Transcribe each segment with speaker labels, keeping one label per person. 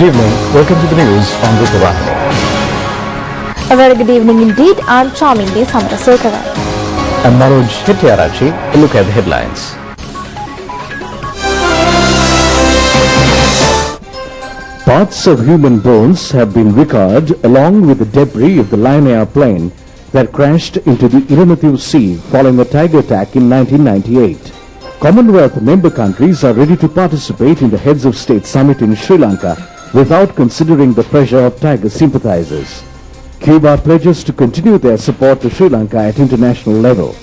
Speaker 1: evening. Welcome to the news on RupEng.
Speaker 2: A very good evening indeed. I'm Charmingly Samrasekara.
Speaker 1: I'm Manoj Hettiarachi. A look at the headlines. Parts of human bones have been recovered along with the debris of the Lion Air plane that crashed into the Iranian Sea following a tiger attack in 1998. Commonwealth member countries are ready to participate in the Heads of State Summit in Sri Lanka without considering the pressure of tiger sympathizers. Cuba pledges to continue their support to Sri Lanka at international level.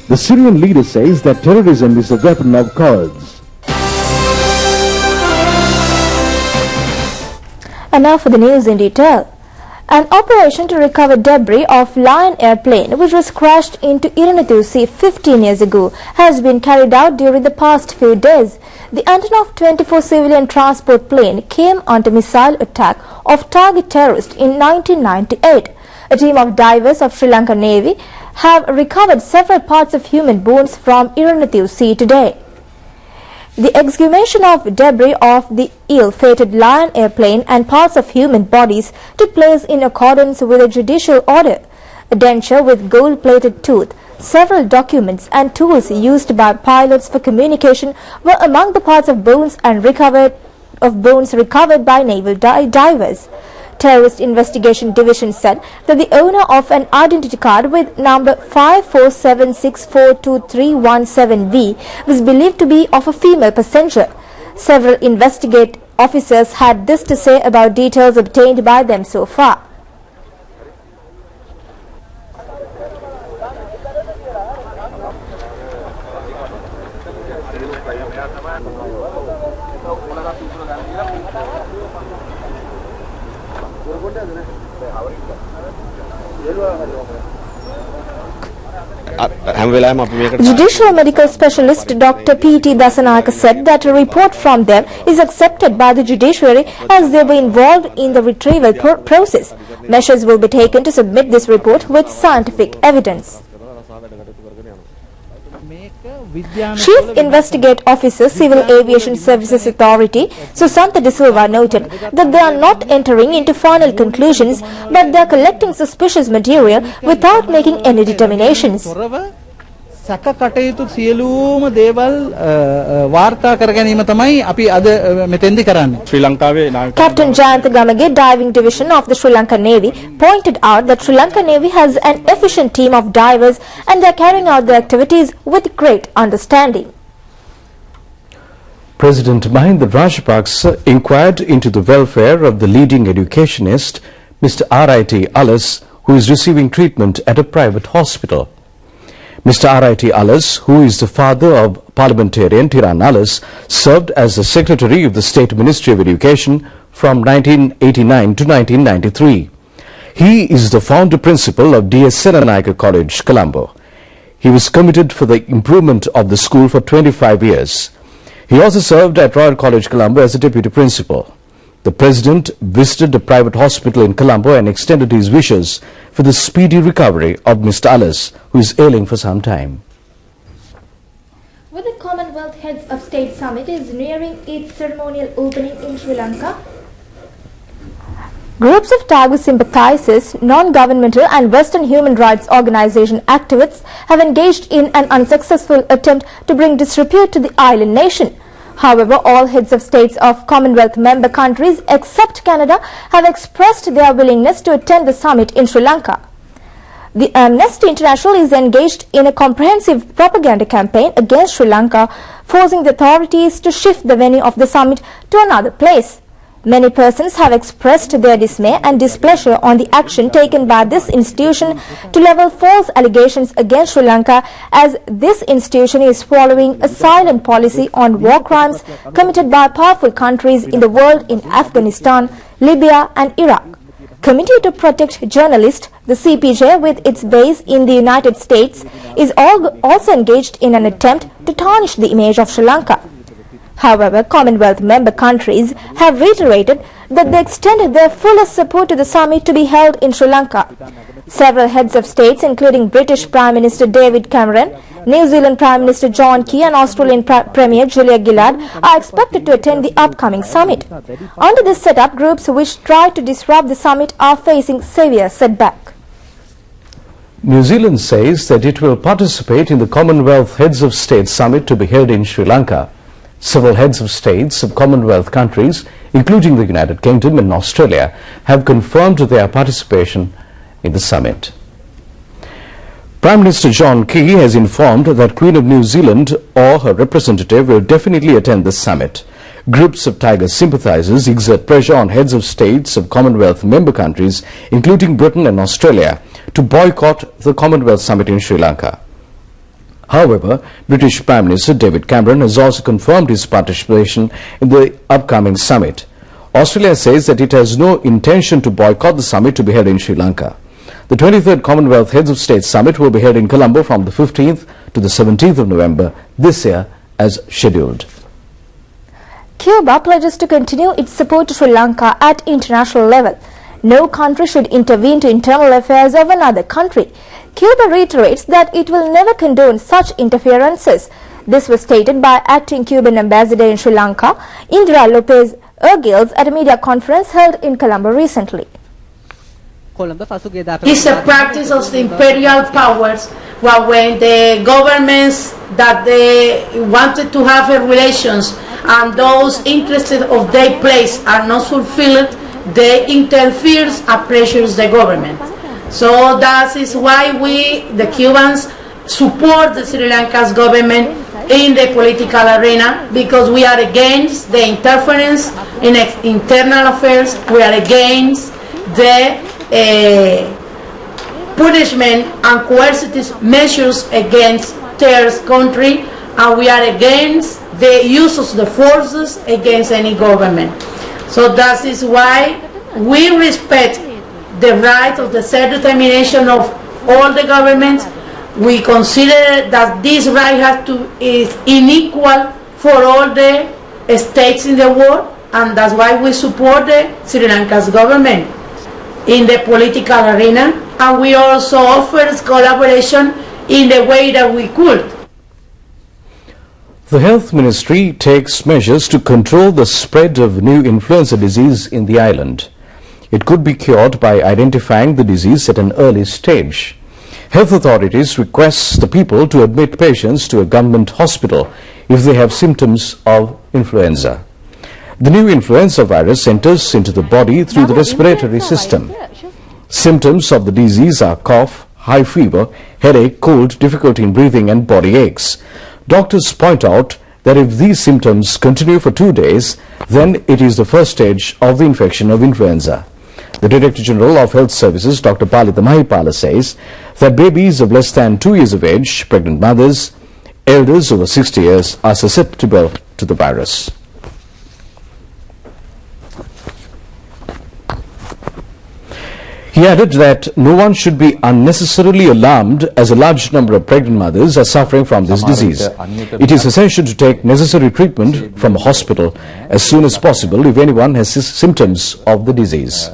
Speaker 1: The Syrian leader says that terrorism is a weapon of Kurds.
Speaker 2: And now for the news in detail. An operation to recover debris of Lion Air plane which was crashed into Iranian Sea 15 years ago has been carried out during the past few days. The Antonov 24 civilian transport plane came under missile attack of target terrorists in 1998. A team of divers of Sri Lankan Navy have recovered several parts of human bones from Iranian Sea today. The exhumation of debris of the ill-fated Lion airplane and parts of human bodies took place in accordance with a judicial order. A denture with gold-plated tooth, several documents and tools used by pilots for communication were among the parts of bones recovered by naval divers. Terrorist Investigation Division said that the owner of an identity card with number 547642317V was believed to be of a female passenger. Several investigate officers had this to say about details obtained by them so far. Judicial medical specialist Dr. P.T. Dasanayaka said that a report from them is accepted by the judiciary as they were involved in the retrieval process. Measures will be taken to submit this report with scientific evidence. Chief Investigate Officer, Civil Aviation Services Authority, Susantha De Silva noted that they are not entering into final conclusions, but they are collecting suspicious material without making any determinations.
Speaker 3: සැකකටයුතු සියලුම දේවල් වාර්තා කර ගැනීම තමයි අපි අද මෙතෙන්දි කරන්නේ. ශ්‍රී ලංකාවේ
Speaker 2: Captain Jayantha Gamage, Diving Division of the Sri Lankan Navy, pointed out that Sri Lankan Navy has an efficient team of divers and they are carrying out their activities with great understanding.
Speaker 1: President Mahinda Rajapaksa inquired into the welfare of the leading educationist, Mr. R.I.T. Allas, who is receiving treatment at a private hospital. Mr. R.I.T. Allas, who is the father of parliamentarian Tiran Allas, served as the Secretary of the State Ministry of Education from 1989 to 1993. He is the founder principal of D.S. Senanayake College, Colombo. He was committed for the improvement of the school for 25 years. He also served at Royal College, Colombo as a deputy principal. The President visited the private hospital in Colombo and extended his wishes for the speedy recovery of Mr. Allas, who is ailing for some time.
Speaker 2: With the Commonwealth Heads of State Summit is nearing its ceremonial opening in Sri Lanka, groups of tiger sympathizers, non-governmental and Western human rights organization activists have engaged in an unsuccessful attempt to bring disrepute to the island nation. However, all heads of states of Commonwealth member countries except Canada have expressed their willingness to attend the summit in Sri Lanka. The Amnesty International is engaged in a comprehensive propaganda campaign against Sri Lanka, forcing the authorities to shift the venue of the summit to another place. Many persons have expressed their dismay and displeasure on the action taken by this institution to level false allegations against Sri Lanka, as this institution is following a silent policy on war crimes committed by powerful countries in the world in Afghanistan, Libya and Iraq. Committee to Protect Journalists, the CPJ, with its base in the United States, is also engaged in an attempt to tarnish the image of Sri Lanka. However, Commonwealth member countries have reiterated that they extended their fullest support to the summit to be held in Sri Lanka. Several heads of states, including British Prime Minister David Cameron, New Zealand Prime Minister John Key and Australian Premier Julia Gillard are expected to attend the upcoming summit. Under this setup, groups which try to disrupt the summit are facing severe setback.
Speaker 1: New Zealand says that it will participate in the Commonwealth Heads of State Summit to be held in Sri Lanka. Several heads of states of Commonwealth countries, including the United Kingdom and Australia, have confirmed their participation in the summit. Prime Minister John Key has informed that Queen of New Zealand or her representative will definitely attend the summit. Groups of Tiger sympathizers exert pressure on heads of states of Commonwealth member countries, including Britain and Australia, to boycott the Commonwealth Summit in Sri Lanka. However, British Prime Minister David Cameron has also confirmed his participation in the upcoming summit. Australia says that it has no intention to boycott the summit to be held in Sri Lanka. The 23rd Commonwealth Heads of State Summit will be held in Colombo from the 15th to the 17th of November this year as scheduled.
Speaker 2: Cuba pledges to continue its support to Sri Lanka at international level. No country should intervene to internal affairs of another country. Cuba reiterates that it will never condone such interferences. This was stated by acting Cuban ambassador in Sri Lanka, Indira Lopez Urgils, at a media conference held in Colombo recently.
Speaker 4: It's a practice of the imperial powers when the governments that they wanted to have relations and those interested of their place are not fulfilled, they interferes and pressures the government. So that is why we, the Cubans, support the Sri Lanka's government in the political arena, because we are against the interference in internal affairs, we are against the punishment and coercive measures against terrorist country, and we are against the use of the forces against any government. So that is why we respect the right of the self-determination of all the governments. We consider that this right is unequal for all the states in the world, and that's why we support the Sri Lanka's government in the political arena, and we also offer collaboration in the way that we could.
Speaker 1: The Health Ministry takes measures to control the spread of new influenza disease in the island. It could be cured by identifying the disease at an early stage. Health authorities request the people to admit patients to a government hospital if they have symptoms of influenza. The new influenza virus enters into the body through the respiratory system. Symptoms of the disease are cough, high fever, headache, cold, difficulty in breathing and body aches. Doctors point out that if these symptoms continue for 2 days, then it is the first stage of the infection of influenza. The Director General of Health Services, Dr. Palitha Mahipala, says that babies of less than 2 years of age, pregnant mothers, elders over 60 years are susceptible to the virus. He added that no one should be unnecessarily alarmed as a large number of pregnant mothers are suffering from this disease. It is essential to take necessary treatment from a hospital as soon as possible if anyone has symptoms of the disease.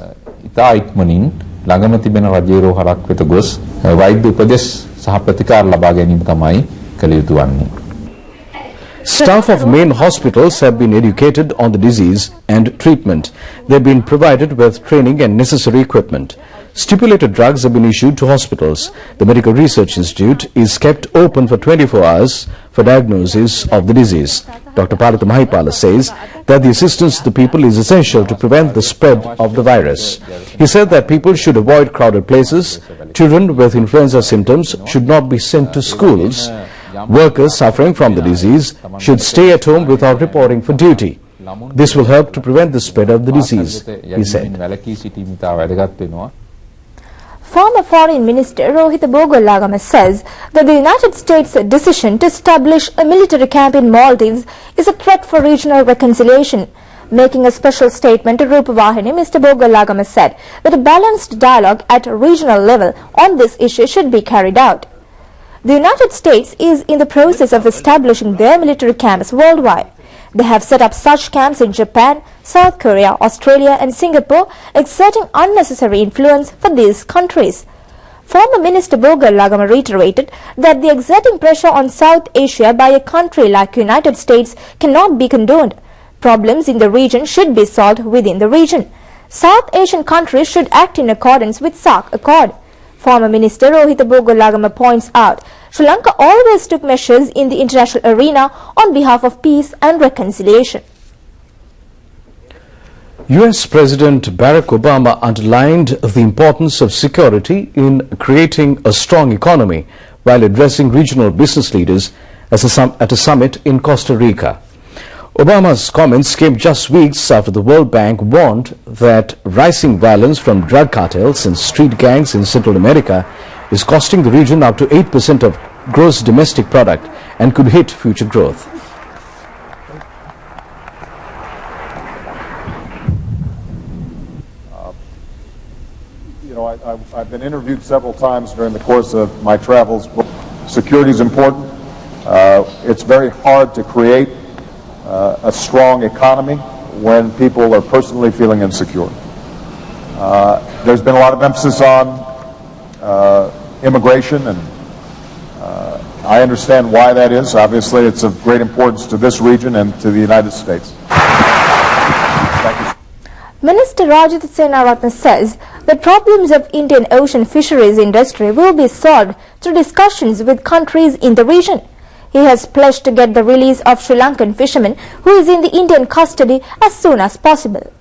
Speaker 1: Staff of main hospitals have been educated on the disease and treatment. They have been provided with training and necessary equipment. Stipulated drugs have been issued to hospitals. The Medical Research Institute is kept open for 24 hours for diagnosis of the disease. Dr. Palitha Mahipala says that the assistance to the people is essential to prevent the spread of the virus. He said that people should avoid crowded places. Children with influenza symptoms should not be sent to schools. Workers suffering from the disease should stay at home without reporting for duty. This will help to prevent the spread of the disease, he said.
Speaker 2: Former Foreign Minister Rohitha Bogolagama says that the United States' decision to establish a military camp in Maldives is a threat for regional reconciliation. Making a special statement to Rupavahini, Mr. Bogolagama said that a balanced dialogue at a regional level on this issue should be carried out. The United States is in the process of establishing their military camps worldwide. They have set up such camps in Japan, South Korea, Australia and Singapore, exerting unnecessary influence for these countries. Former Minister Lagama reiterated that the exerting pressure on South Asia by a country like United States cannot be condoned. Problems in the region should be solved within the region. South Asian countries should act in accordance with SAARC Accord. Former Minister Rohitha Lagama points out Sri Lanka always took measures in the international arena on behalf of peace and reconciliation.
Speaker 1: US President Barack Obama underlined the importance of security in creating a strong economy while addressing regional business leaders at a summit in Costa Rica. Obama's comments came just weeks after the World Bank warned that rising violence from drug cartels and street gangs in Central America is costing the region up to 8% of gross domestic product and could hit future growth.
Speaker 5: I've been interviewed several times during the course of my travels. Security is important. It's very hard to create a strong economy when people are personally feeling insecure. There's been a lot of emphasis on immigration, and I understand why that is. Obviously, it's of great importance to this region and to the United States. Thank you.
Speaker 2: Minister Rajith Senaratne says the problems of Indian ocean fisheries industry will be solved through discussions with countries in the region. He has pledged to get the release of Sri Lankan fisherman who is in the Indian custody as soon as possible.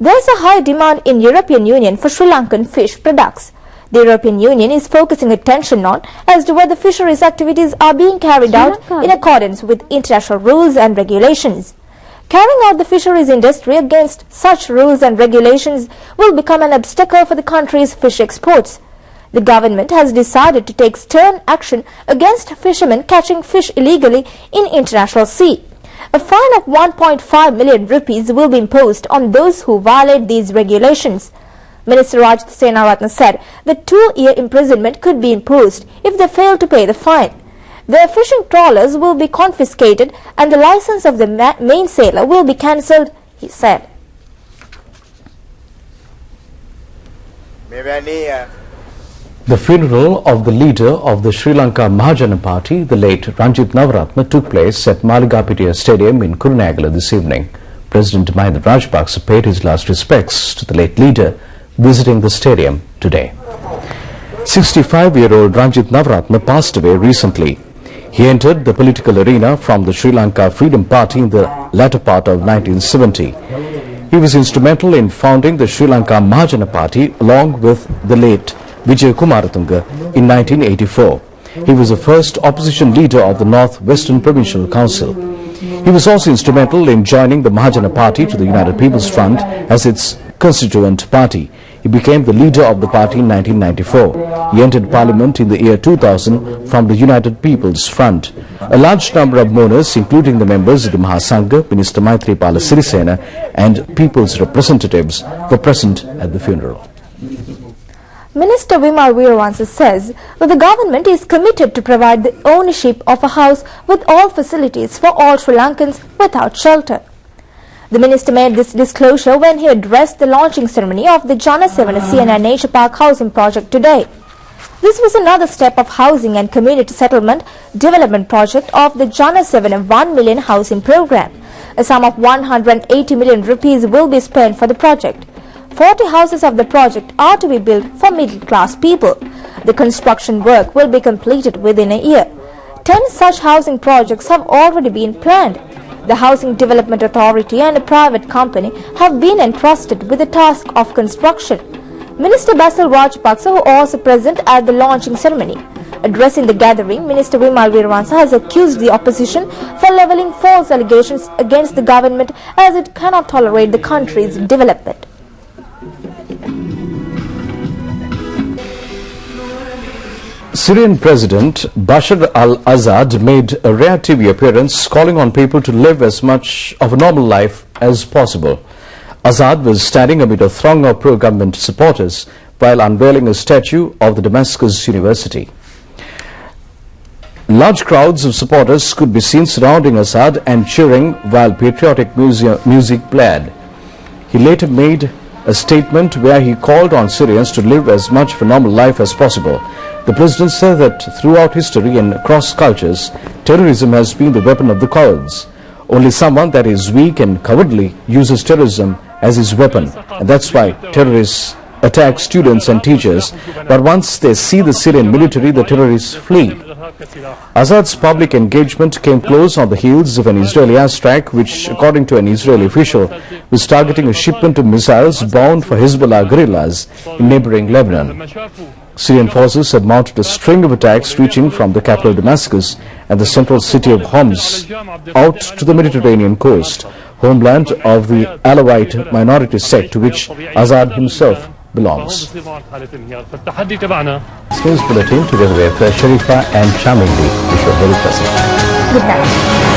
Speaker 2: There is a high demand in European Union for Sri Lankan fish products. The European Union is focusing attention on as to whether fisheries activities are being carried out in accordance with international rules and regulations. Carrying out the fisheries industry against such rules and regulations will become an obstacle for the country's fish exports. The government has decided to take stern action against fishermen catching fish illegally in international sea. A fine of 1.5 million rupees will be imposed on those who violate these regulations. Minister Rajith Senaratne said that 2-year imprisonment could be imposed if they fail to pay the fine. Their fishing trawlers will be confiscated and the license of the main sailor will be cancelled, he said.
Speaker 1: The funeral of the leader of the Sri Lanka Mahajana Party, the late Ranjit Navaratne, took place at Maligapitiya Stadium in Kurunegala this evening. President Mahinda Rajapaksa paid his last respects to the late leader, visiting the stadium today. 65-year-old Ranjit Navaratne passed away recently. He entered the political arena from the Sri Lanka Freedom Party in the latter part of 1970. He was instrumental in founding the Sri Lanka Mahajana Party along with the late Vijay Kumaratunga in 1984. He was the first opposition leader of the North Western Provincial Council. He was also instrumental in joining the Mahajana Party to the United People's Front as its constituent party. He became the leader of the party in 1994. He entered Parliament in the year 2000 from the United People's Front. A large number of mourners, including the members of the Mahasangha, Minister Maithripala Sirisena and people's representatives, were present at the funeral.
Speaker 2: Minister Vimal Veeravansa says that the government is committed to provide the ownership of a house with all facilities for all Sri Lankans without shelter. The minister made this disclosure when he addressed the launching ceremony of the Jana Sevana CNI Nature Park housing project today. This was another step of housing and community settlement development project of the Jana Sevana 1 million housing program. A sum of 180 million rupees will be spent for the project. 40 houses of the project are to be built for middle-class people. The construction work will be completed within a year. 10 such housing projects have already been planned. The Housing Development Authority and a private company have been entrusted with the task of construction. Minister Basil Rajapaksa, who also present at the launching ceremony. Addressing the gathering, Minister Vimal Veeravansa has accused the opposition for levelling false allegations against the government as it cannot tolerate the country's development.
Speaker 1: Syrian President Bashar al-Assad made a rare TV appearance calling on people to live as much of a normal life as possible. Assad was standing amid a throng of pro-government supporters while unveiling a statue of the Damascus University. Large crowds of supporters could be seen surrounding Assad and cheering while patriotic music played. He later made a statement where he called on Syrians to live as much of a normal life as possible. The president said that throughout history and across cultures, terrorism has been the weapon of the cowards. Only someone that is weak and cowardly uses terrorism as his weapon, and that's why terrorists attack students and teachers. But once they see the Syrian military, the terrorists flee. Assad's public engagement came close on the heels of an Israeli airstrike which, according to an Israeli official, was targeting a shipment of missiles bound for Hezbollah guerrillas in neighboring Lebanon. Syrian forces have mounted a string of attacks reaching from the capital Damascus and the central city of Homs out to the Mediterranean coast, homeland of the Alawite minority sect to which Assad himself belongs. This news bulletin together with Sharifa and Chamindi, wish you a very pleasant.
Speaker 2: Good night.